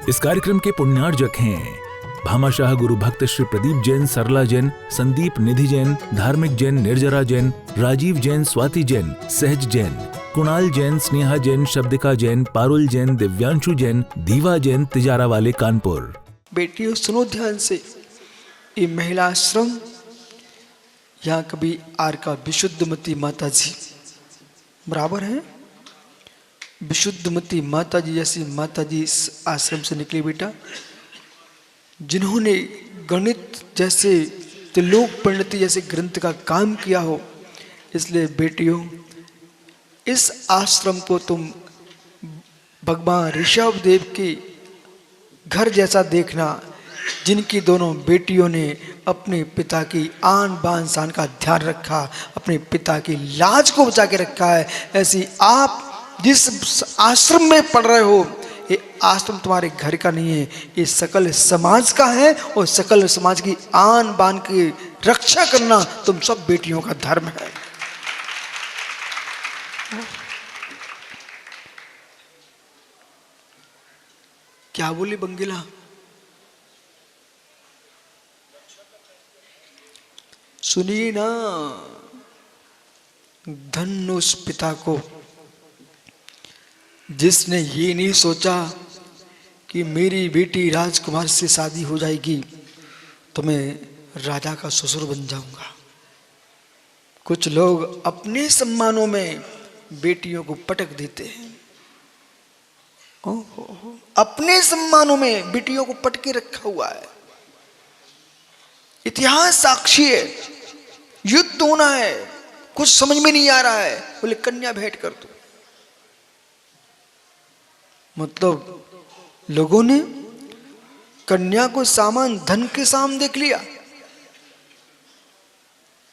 इस कार्यक्रम के पुण्यार्जक हैं भामाशाह गुरु भक्त श्री प्रदीप जैन, सरला जैन, संदीप निधि जैन, धार्मिक जैन, निर्जरा जैन, राजीव जैन, स्वाति जैन, सहज जैन, कुणाल जैन, स्नेहा जैन, शब्दिका जैन, पारुल जैन, दिव्यांशु जैन, दीवा जैन, तिजारा वाले कानपुर। बेटियों सुनो ध्यान से, ये महिला आश्रम यहाँ कभी आर का विशुद्धमती माता जी बराबर है। विशुद्धमती माता जी जैसी माता जी इस आश्रम से निकली बेटा, जिन्होंने गणित जैसे त्रिलोक परिणति जैसे ग्रंथ का काम किया हो। इसलिए बेटियों, इस आश्रम को तुम भगवान ऋषभ देव के घर जैसा देखना, जिनकी दोनों बेटियों ने अपने पिता की आन बान शान का ध्यान रखा, अपने पिता की लाज को बचा के रखा है। ऐसी आप जिस आश्रम में पढ़ रहे हो, ये आश्रम तुम्हारे घर का नहीं है, ये सकल समाज का है। और सकल समाज की आन बान की रक्षा करना तुम सब बेटियों का धर्म है। क्या बोली बंगीला? सुनिए ना, धन्य उस पिता को जिसने ये नहीं सोचा कि मेरी बेटी राजकुमार से शादी हो जाएगी तो मैं राजा का ससुर बन जाऊंगा। कुछ लोग अपने सम्मानों में बेटियों को पटक देते हैं। ओहो, अपने सम्मानों में बेटियों को पटके रखा हुआ है। इतिहास साक्षी है, युद्ध होना है, कुछ समझ में नहीं आ रहा है, बोले कन्या भेंट कर दो। मतलब लोगों ने कन्या को सामान धन के सामने देख लिया,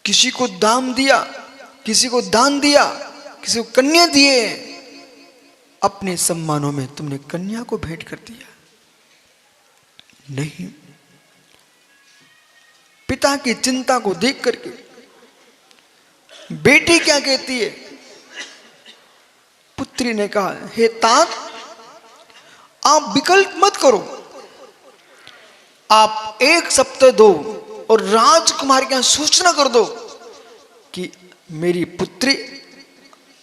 किसी को दाम दिया, किसी को दान दिया, किसी को कन्या दिए। अपने सम्मानों में तुमने कन्या को भेंट कर दिया। नहीं, पिता की चिंता को देख करके बेटी क्या कहती है? पुत्री ने कहा, हे तात, आप विकल्प मत करो, आप एक सप्ताह दो और राजकुमार के यहां सूचना कर दो कि मेरी पुत्री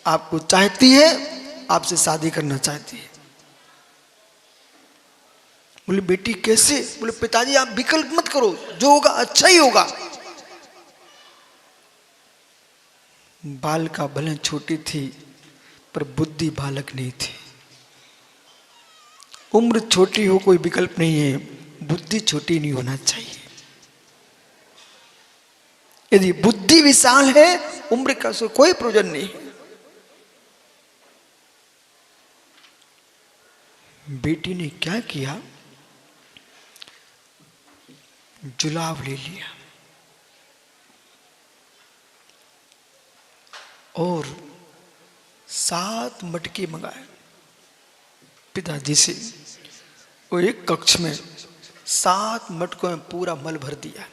आपको चाहती है, आपसे शादी करना चाहती है। बोले बेटी कैसे? बोले पिताजी आप विकल्प मत करो, जो होगा अच्छा ही होगा। बाल का भले छोटी थी पर बुद्धि बालक नहीं थी। उम्र छोटी हो कोई विकल्प नहीं है, बुद्धि छोटी नहीं होना चाहिए। यदि बुद्धि विशाल है, उम्र का कोई प्रयोजन नहीं है। बेटी ने क्या किया? जुलाब ले लिया और 7 मटके मंगाए पिताजी से। वो एक कक्ष में 7 मटकों में पूरा मल भर दिया।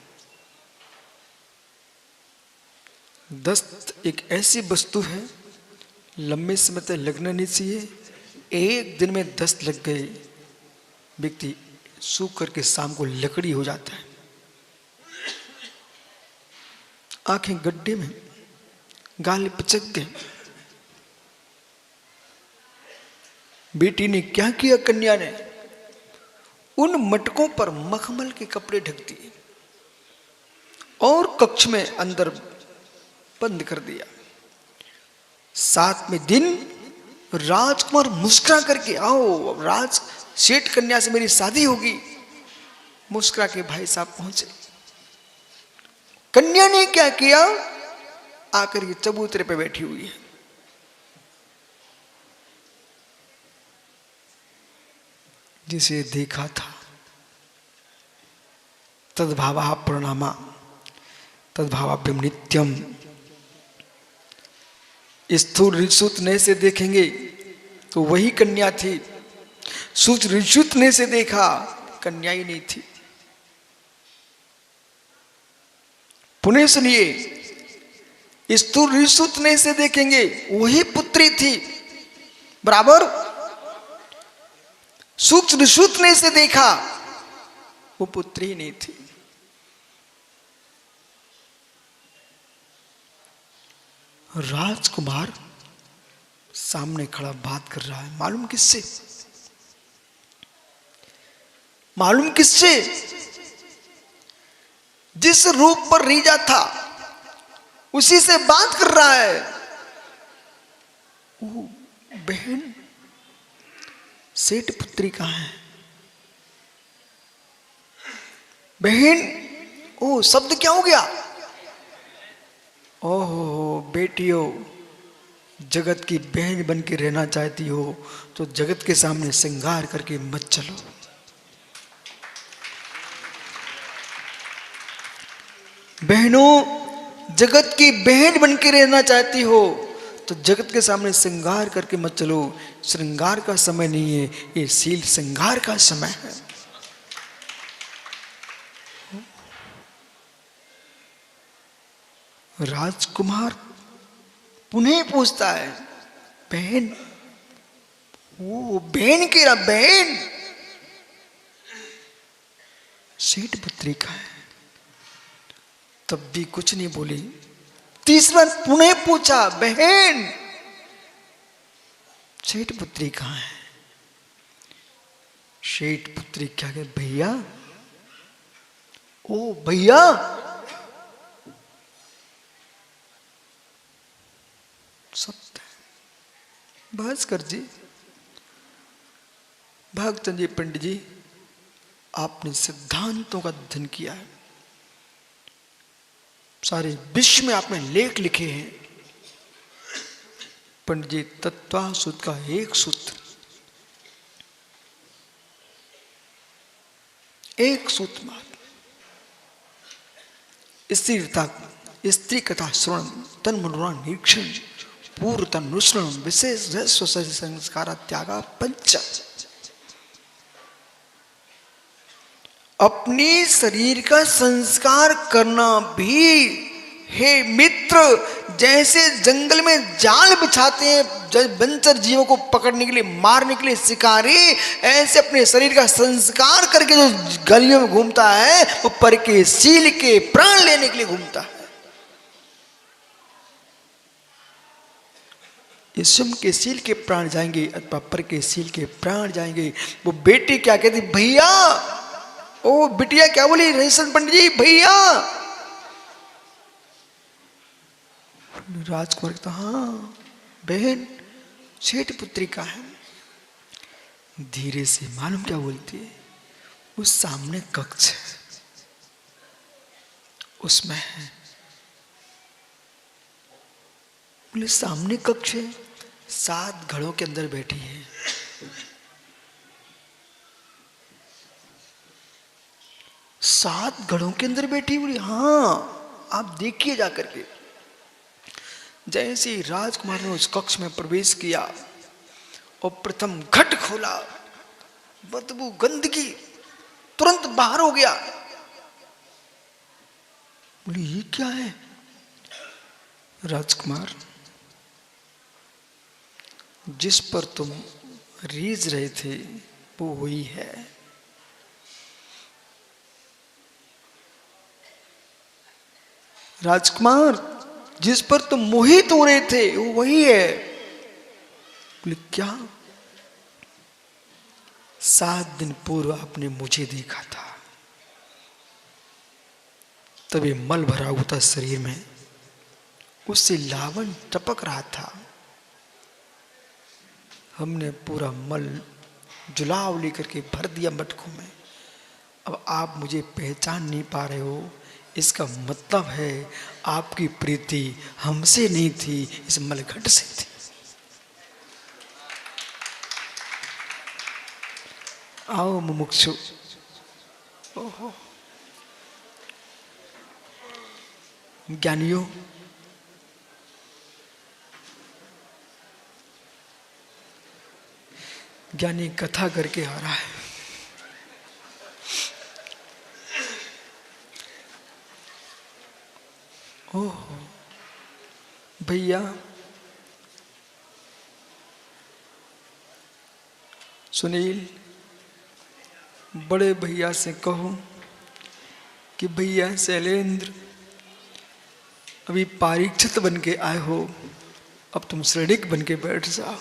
दस्त एक ऐसी वस्तु है, लंबे समय तक लगना नहीं चाहिए। एक दिन में दस्त लग गए, व्यक्ति सूख करके शाम को लकड़ी हो जाता है। आंखें गड्ढे में, गाल पिचक गए। बेटी ने क्या किया? कन्या ने उन मटकों पर मखमल के कपड़े ढक दिए और कक्ष में अंदर बंद कर दिया। 7वें दिन राजकुमार मुस्कुरा करके, आओ राज सेठ कन्या से मेरी शादी होगी, मुस्कुरा के भाई साहब पहुंचे। कन्या ने क्या किया? आकर ये चबूतरे पे बैठी हुई है। जिसे देखा था तद्भावा प्रणामा तद्भावाभ्यम नित्यम। स्थूल ऋषुतने से देखेंगे तो वही कन्या थी, सूक्ष्म ऋषुतने से देखा कन्या ही नहीं थी। पुनः सुनिए, स्थूल ऋषुतने से देखेंगे वही पुत्री थी बराबर। सूक्ष्म दृष्टि से देखा, वो पुत्री नहीं थी। राजकुमार सामने खड़ा बात कर रहा है, मालूम किससे? मालूम किससे? जिस रूप पर रीजा था उसी से बात कर रहा है। ओ बहन, सेठ पुत्री कहां है? बहन, ओ शब्द क्या हो गया? ओहो बेटियों, जगत की बहन बन के रहना चाहती हो तो जगत के सामने श्रृंगार करके मत चलो। बहनों, जगत की बहन बन के रहना चाहती हो तो जगत के सामने श्रृंगार करके मत चलो। श्रृंगार का समय नहीं है, ये शील श्रृंगार का समय है। राजकुमार पुनः पूछता है, बहन, वो बहन के रहा, बहन सेठ पुत्री का है। तब भी कुछ नहीं बोली। तीसरा पुनः पूछा, बहन सेठ पुत्री कहां है? सेठ पुत्री क्या कहे, भैया, ओ भैया। सत्य। भास्कर जी, भक्तचंद जी, पंडित जी, आपने सिद्धांतों का अध्ययन किया है, सारे विश्व में आपने लेख लिखे हैं। पंडित जी, तत्वासुत का एक सूत्र, एक सूत्र मात्र, स्त्री कथा श्रवण, तन मनोरा निरीक्षण, पूर्व तनुष्ण, विशेष संस्कार त्यागा पंच। अपने शरीर का संस्कार करना भी, हे मित्र, जैसे जंगल में जाल बिछाते हैं वंचर जीवों को पकड़ने के लिए, मारने के लिए शिकारी, ऐसे अपने शरीर का संस्कार करके जो गलियों में घूमता है वो पर के शील के प्राण लेने के लिए घूमता है। ये स्वयं के शील के प्राण जाएंगे अथवा पर के शील के प्राण जाएंगे। वो बेटी क्या कहती, भैया, ओ बिटिया क्या बोली रहीसन पंडित जी, भैया। राजकुमार कहता, हाँ बहन, सेठ पुत्री का है। धीरे से मालूम क्या बोलती है, उस सामने कक्ष है, उसमें है। बोले सामने कक्ष है, 7 घड़ों के अंदर बैठी है। 7 घड़ों के अंदर बैठी? बोली हाँ, आप देखिए जाकर के। जैसे ही राजकुमार ने उस कक्ष में प्रवेश किया और प्रथम घट खोला, बदबू गंदगी तुरंत बाहर हो गया। बोली ये क्या है? राजकुमार, जिस पर तुम रीझ रहे थे वो वही है। राजकुमार, जिस पर तुम मोहित हो रहे थे वो वही है। बोले क्या? 7 दिन पूर्व आपने मुझे देखा था, तभी मल भरा हुआ था शरीर में, उससे लावण टपक रहा था। हमने पूरा मल जुलाव लेकर के भर दिया मटकों में। अब आप मुझे पहचान नहीं पा रहे हो, इसका मतलब है आपकी प्रीति हमसे नहीं थी, इस मलघट से थी। आओ मुमुक्षु, ओहो ज्ञानियों, ज्ञानी कथा करके आ रहा है। ओह भैया, सुनील, बड़े भैया से कहो कि भैया शैलेंद्र, अभी परीक्षित बन के आए हो, अब तुम श्रेणिक बन के बैठ जाओ।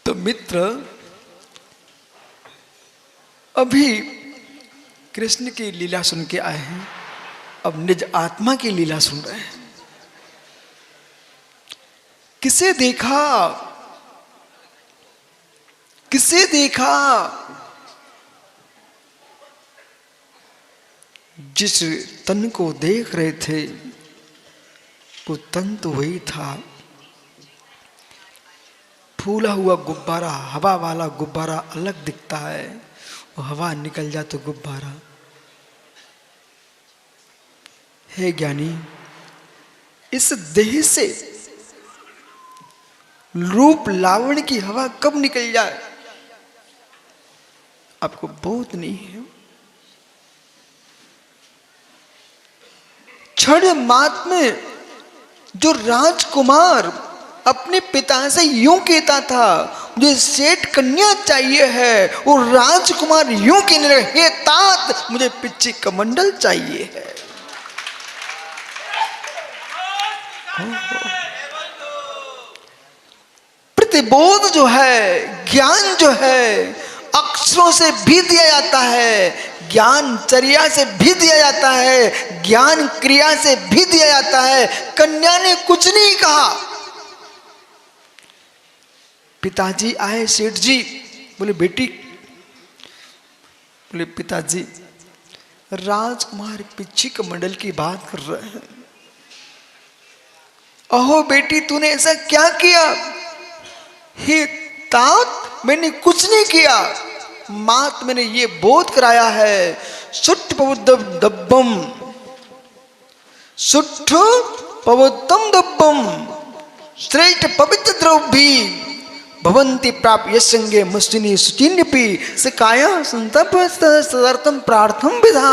तो मित्र, अभी कृष्ण की लीला सुन के आए हैं, अब निज आत्मा की लीला सुन रहे हैं। किसे देखा, किसे देखा? जिस तन को देख रहे थे वो तन तो वही था। फूला हुआ गुब्बारा, हवा वाला गुब्बारा अलग दिखता है, वो हवा निकल जाए तो गुब्बारा है। ज्ञानी, इस देह से रूप लावण्य की हवा कब निकल जाए आपको बहुत नहीं है। क्षण मात्र में जो राजकुमार अपने पिता से यूं कहता था मुझे सेठ कन्या चाहिए है, वो राजकुमार यूं कहने लगे, हे तात मुझे पिच्ची कमंडल चाहिए है। प्रतिबोध जो है, ज्ञान जो है, अक्षरों से भी दिया जाता है, ज्ञान चर्या से भी दिया जाता है, ज्ञान क्रिया से भी दिया जाता है। कन्या ने कुछ नहीं कहा। पिताजी आए, सेठ जी बोले बेटी, बोले पिताजी राजकुमार पिच्ची कमंडल की बात कर रहे हैं। अहो बेटी तूने ऐसा क्या किया? हे तात मैंने कुछ नहीं किया, मात मैंने ये बोध कराया है, सुट्ठ पवुद्दब्बम, सुट्ठ पवुत्तम दब्बम, श्रेष्ठ पवित्र द्रव्य भवंती प्राप्त यशंगे मस्तिनी सुचिन्यपि सकाया संतप सदर्थम प्रार्थम विधा।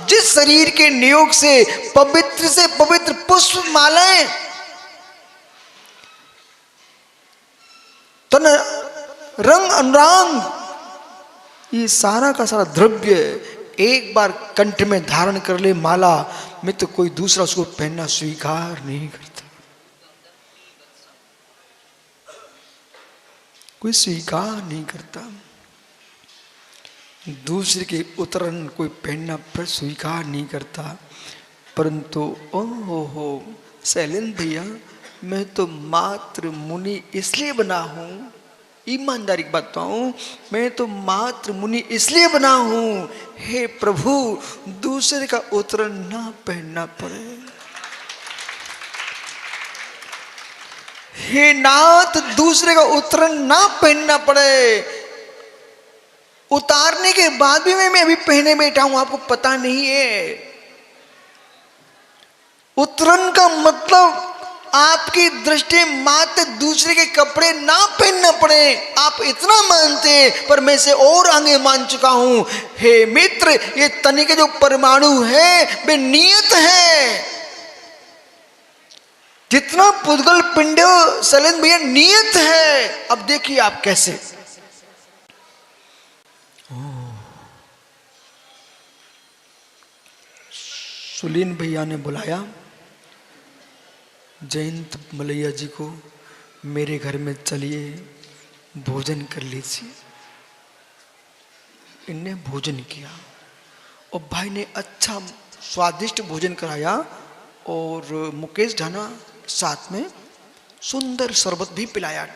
जिस शरीर के नियोग से पवित्र पुष्प मालाएं, तन रंग अनुराग, ये सारा का सारा द्रव्य एक बार कंठ में धारण कर ले माला में तो कोई दूसरा उसको पहनना स्वीकार नहीं करता, कोई स्वीकार नहीं करता। दूसरे के उतरन कोई पहनना पर स्वीकार नहीं करता। परंतु ओहो शैलेंद्र भैया, मैं तो मात्र मुनि इसलिए बना हूं, ईमानदारी की बात बताऊं, मैं तो मात्र मुनि इसलिए बना हूं, हे प्रभु दूसरे का उतरन ना पहनना पड़े। हे नाथ दूसरे का उतरन ना पहनना पड़े। उतारने के बाद भी मैं अभी पहने बैठा हूं, आपको पता नहीं है। उतरन का मतलब आपकी दृष्टि मात्र दूसरे के कपड़े ना पहनना पड़े, आप इतना मानते, पर मैं से और आगे मान चुका हूं। हे मित्र, ये तन के जो परमाणु है वे नियत है। जितना पुद्गल पिंड शैलेंद्र भैया नियत है। अब देखिए आप कैसे। सुलीन भैया ने बुलाया जयंत मलैया जी को, मेरे घर में चलिए भोजन कर लीजिए। इनने भोजन किया और भाई ने अच्छा स्वादिष्ट भोजन कराया और मुकेश ढाना साथ में सुंदर शरबत भी पिलाया।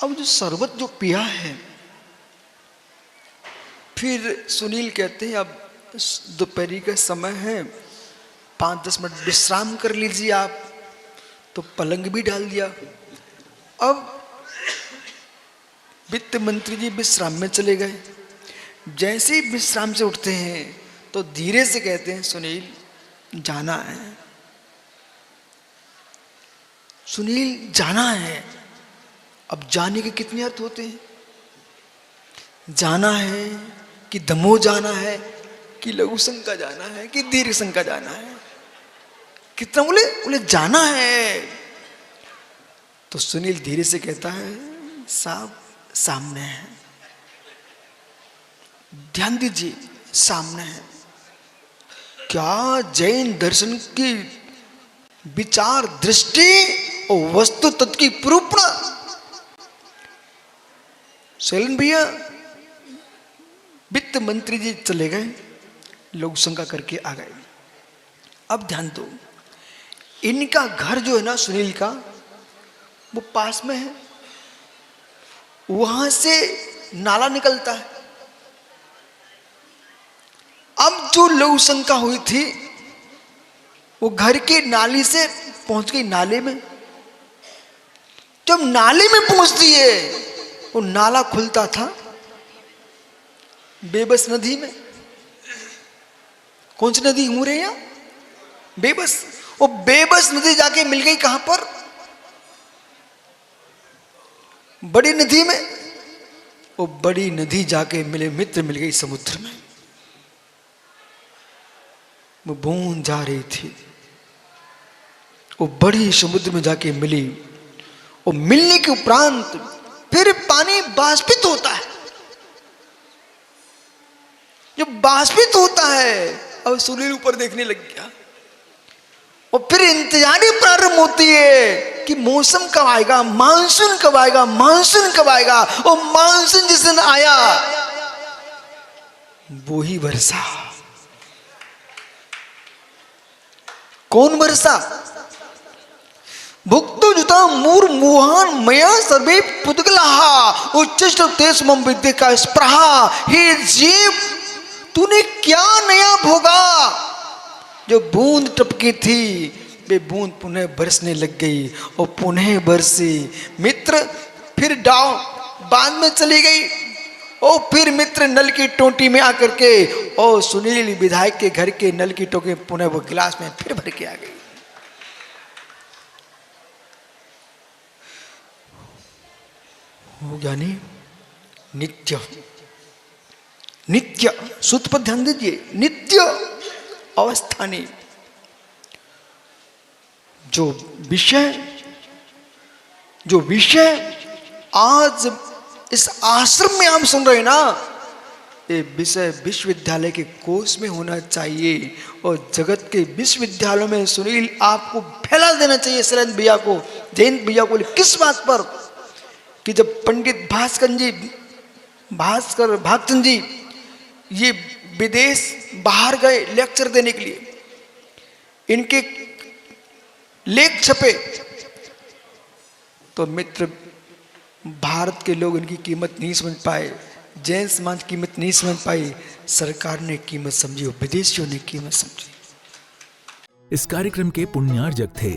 अब जो शरबत जो पिया है, फिर सुनील कहते हैं अब दोपहरी का समय है, 5-10 मिनट विश्राम कर लीजिए आप। तो पलंग भी डाल दिया। अब वित्त मंत्री जी विश्राम में चले गए। जैसे ही विश्राम से उठते हैं तो धीरे से कहते हैं सुनील जाना है, सुनील जाना है। अब जाने के कितने अर्थ होते हैं? जाना है कि दमोह जाना है कि लघु शंका जाना है कि दीर्घ शंका जाना है? कितना बोले? बोले जाना है। तो सुनील धीरे से कहता है, साहब सामने है, ध्यान दीजिए, सामने है। क्या जैन दर्शन की विचार दृष्टि और वस्तु तत्व की निरूपण। शैलन भैया, वित्त मंत्री जी चले गए, लोग शंका करके आ गए। अब ध्यान दो, इनका घर जो है ना सुनील का, वो पास में है, वहां से नाला निकलता है। अब जो लोग शंका हुई थी वो घर के नाली से पहुंच गई नाले में। जब नाले में पहुंचती है, वो नाला खुलता था बेबस नदी में। कौन सी नदी घूम रही है? बेबस। वो बेबस नदी जाके मिल गई कहां पर? बड़ी नदी में। वो बड़ी नदी जाके मिले मित्र मिल गई समुद्र में। वो बूंद जा रही थी, वो बड़ी समुद्र में जाके मिली। और मिलने के उपरांत फिर पानी बाष्पित होता है। जब बाष्पित होता है, अब सुनील ऊपर देखने लग गया। और फिर इंतजारी प्रारंभ होती है कि मौसम कब आएगा, मानसून कब आएगा, मानसून कब आएगा। और मानसून जिस दिन आया, वो ही वर्षा। कौन वर्षा? भुक्तो जुता मूर मुहान मया सर्वे पुद्गलाहा उच्चष्ट तेज मम विद्य का स्प्रहा। हे जीव, तूने क्या नया भोगा? जो बूंद टपकी थी, वे बूंद पुनः बरसने लग गई और पुनः बरसी। मित्र फिर डाव बांध में चली गई। और फिर मित्र नल की टोटी में आकर के और सुनील विधायक के घर के नल की टोटी पुनः वो गिलास में फिर भर के आ गई। हो ज्ञानी नित्य, नित्य सूत्र पर ध्यान दीजिए, नित्य अवस्थानी। जो विषय आज इस आश्रम में हम सुन रहे हैं ना, ये विषय विश्वविद्यालय के कोर्स में होना चाहिए। और जगत के विश्वविद्यालयों में सुनील आपको फैला देना चाहिए, शैलेंद्र भैया को, जयंत भैया को। किस बात पर? कि जब पंडित भास्कर जी ये विदेश बाहर गए लेक्चर देने के लिए, इनके लेख छपे, तो मित्र भारत के लोग इनकी कीमत नहीं समझ पाए, जैन समाज कीमत नहीं समझ पाई। सरकार ने कीमत समझी और विदेशियों ने कीमत समझी। इस कार्यक्रम के पुण्यार्जक थे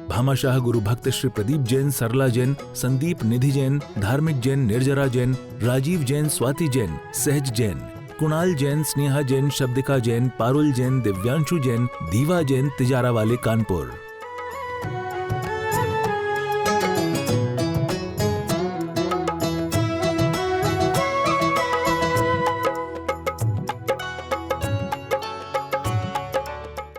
भामाशाह गुरु भक्त श्री प्रदीप जैन, सरला जैन, संदीप निधि जैन, धार्मिक जैन, निर्जरा जैन, राजीव जैन, स्वाति जैन, सहज जैन, कुणाल जैन, स्नेहा जैन, शब्दिका जैन, पारुल जैन, दिव्यांशु जैन, दीवा जैन, तिजारा वाले कानपुर।